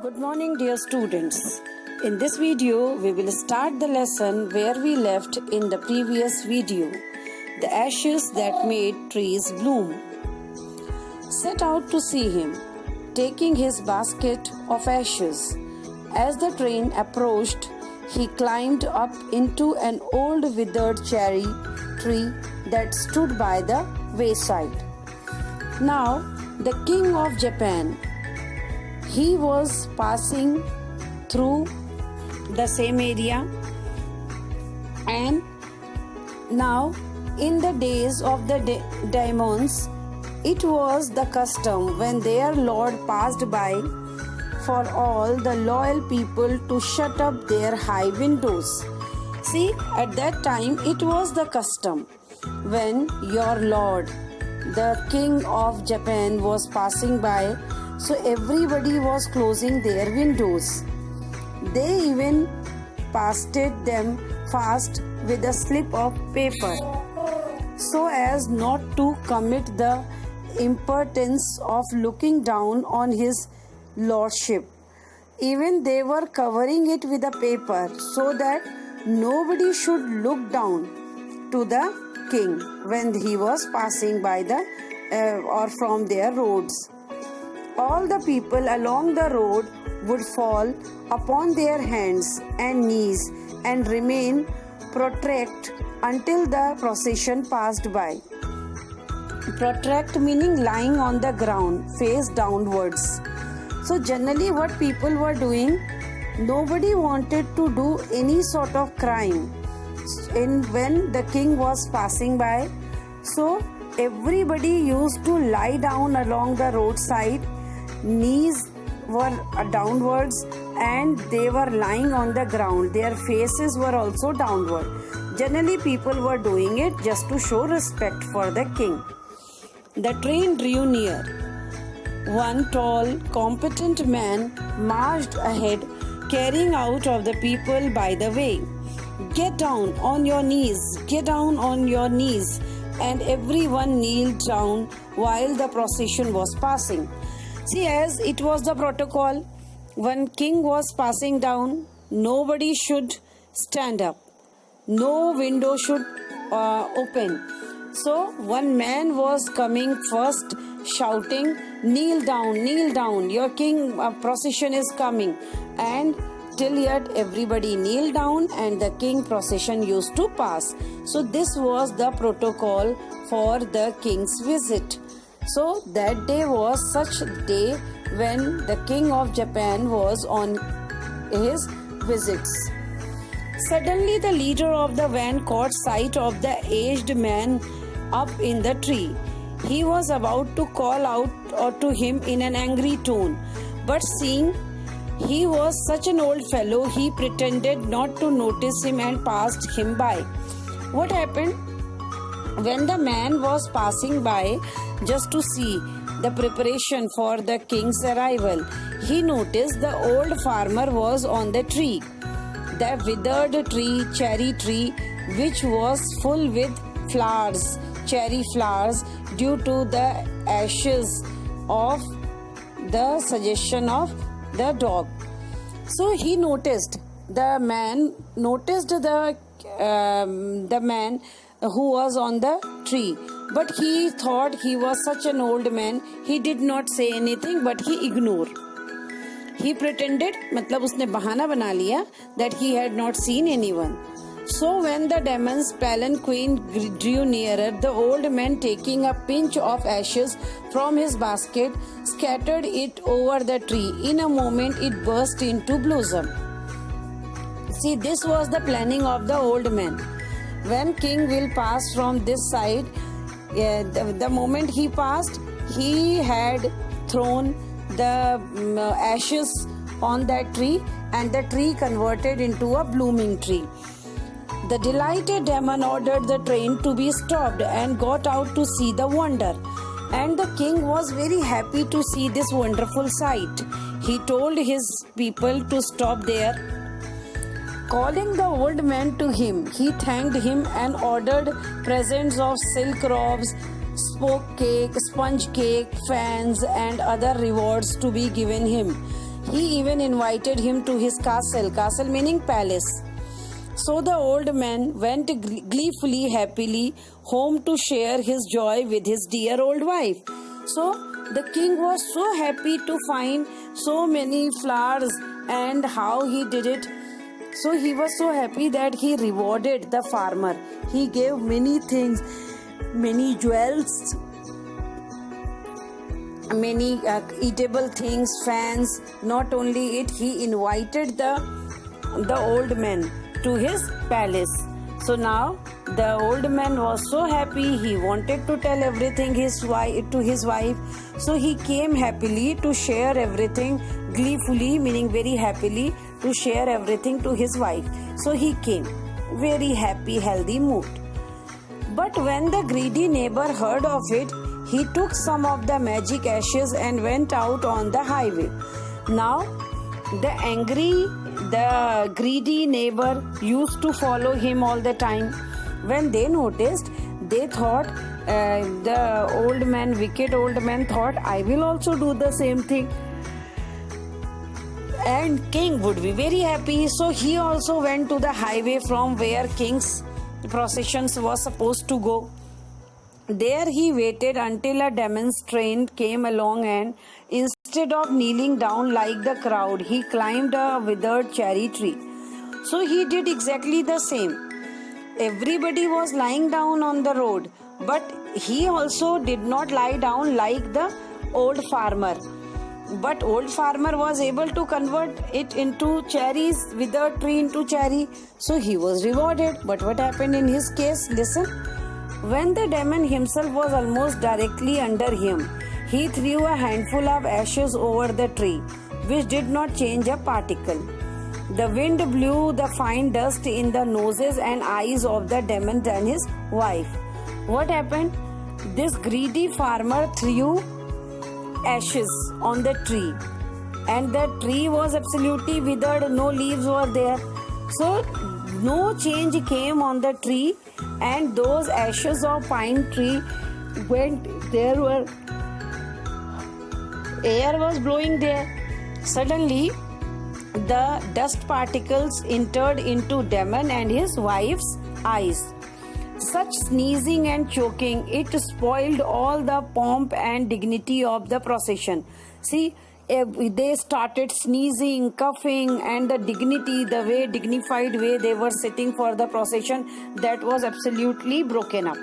Good morning, dear students. In this video, we will start the lesson where we left in the previous video, the ashes that made trees bloom. Set out to see him, taking his basket of ashes. As the train approached, he climbed up into an old withered cherry tree that stood by the wayside. Now, the king of Japan, he was passing through the same area, and now in the days of the daimons, it was the custom when their lord passed by for all the loyal people to shut up their high windows. See, at that time it was the custom when your lord, the king of Japan, was passing by, so everybody was closing their windows. They even pasted them fast with a slip of paper so as not to commit the impertinence of looking down on his lordship. Even they were covering it with a paper so that nobody should look down to the king when he was passing by or from their roads. All the people along the road would fall upon their hands and knees and remain prostrate until the procession passed by. Prostrate meaning lying on the ground, face downwards. So generally what people were doing, nobody wanted to do any sort of crime when the king was passing by. So everybody used to lie down along the roadside, knees were downwards and they were lying on the ground. Their faces were also downward. Generally people were doing it just to show respect for the king. The train drew near. One tall, competent man marched ahead, carrying out of the people by the way. Get down on your knees, get down on your knees. And everyone kneeled down while the procession was passing. See, as it was the protocol, when king was passing down, nobody should stand up. No window should open. So one man was coming first shouting, kneel down, your king procession is coming. And till yet everybody kneeled down and the king procession used to pass. So this was the protocol for the king's visit. So that day was such a day when the king of Japan was on his visits. Suddenly the leader of the van caught sight of the aged man up in the tree. He was about to call out to him in an angry tone, but seeing he was such an old fellow, he pretended not to notice him and passed him by. What happened? When the man was passing by just to see the preparation for the king's arrival, he noticed the old farmer was on the tree, the withered tree, cherry tree, which was full with flowers, cherry flowers, due to the ashes of the suggestion of the dog. So he noticed, the man who was on the tree, but he thought he was such an old man, he did not say anything, but he ignored. He pretended, मतलब उसने बहाना बना लिया, that he had not seen anyone. So when the demon's palanquin drew nearer, the old man, taking a pinch of ashes from his basket, scattered it over the tree. In a moment it burst into blossom. See, this was the planning of the old man. When king will pass from this side, the moment he passed, he had thrown the ashes on that tree and the tree converted into a blooming tree. The delighted demon ordered the train to be stopped and got out to see the wonder. And the king was very happy to see this wonderful sight. He told his people to stop there. Calling the old man to him, he thanked him and ordered presents of silk robes, spoke cake, sponge cake, fans and other rewards to be given him. He even invited him to his castle meaning palace. So the old man went gleefully, happily home to share his joy with his dear old wife. So the king was so happy to find so many flowers and how he did it. So he was so happy that he rewarded the farmer. He gave many things, many jewels, many eatable things, fans. Not only it, he invited the old man to his palace. So now the old man was so happy. He wanted to tell everything to his wife. So he came happily to share everything, gleefully meaning very happily to share everything to his wife. So he came very happy, healthy mood. But when the greedy neighbor heard of it, he took some of the magic ashes and went out on the highway. Now the greedy neighbor used to follow him all the time. When they noticed, they thought, wicked old man thought, I will also do the same thing. And king would be very happy. So he also went to the highway from where king's processions was supposed to go. There he waited until a demonstrant came along, and instead of kneeling down like the crowd, he climbed a withered cherry tree. So he did exactly the same. Everybody was lying down on the road, but he also did not lie down like the old farmer. But old farmer was able to convert it into cherries, withered tree into cherry. So he was rewarded. But what happened in his case? Listen. When the demon himself was almost directly under him, he threw a handful of ashes over the tree, which did not change a particle. The wind blew the fine dust in the noses and eyes of the demon and his wife. What happened? This greedy farmer threw ashes on the tree, and the tree was absolutely withered, no leaves were there. So no change came on the tree, and those ashes of pine tree went, air was blowing there. Suddenly the dust particles entered into demon and his wife's eyes. Such sneezing and choking, it spoiled all the pomp and dignity of the procession. See, they started sneezing, coughing, and the dignity, the way dignified way they were sitting for the procession, that was absolutely broken up.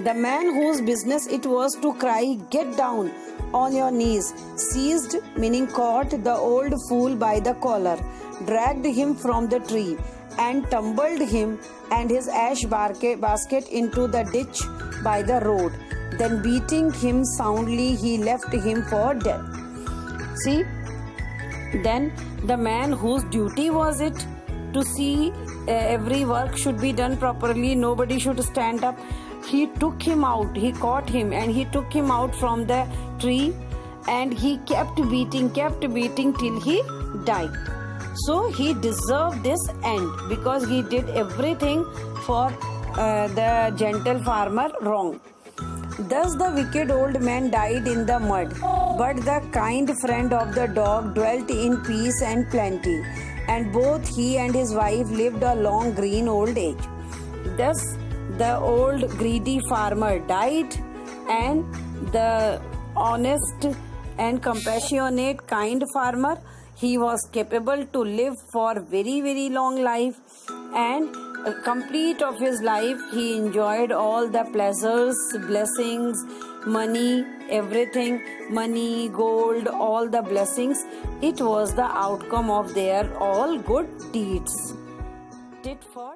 The man whose business it was to cry, "Get down on your knees," seized, meaning caught, the old fool by the collar, dragged him from the tree, and tumbled him and his ash basket into the ditch by the road. Then, beating him soundly, he left him for dead. See, then the man whose duty was it to see every work should be done properly, nobody should stand up, he took him out, he caught him and he took him out from the tree, and he kept beating till he died. So he deserved this end because he did everything for the gentle farmer wrong. Thus the wicked old man died in the mud, but the kind friend of the dog dwelt in peace and plenty, and both he and his wife lived a long green old age. Thus the old greedy farmer died, and the honest and compassionate kind farmer, he was capable to live for very, very long life, and complete of his life he enjoyed all the pleasures, blessings, money, everything, money, gold, all the blessings. It was the outcome of their all good deeds. Tit for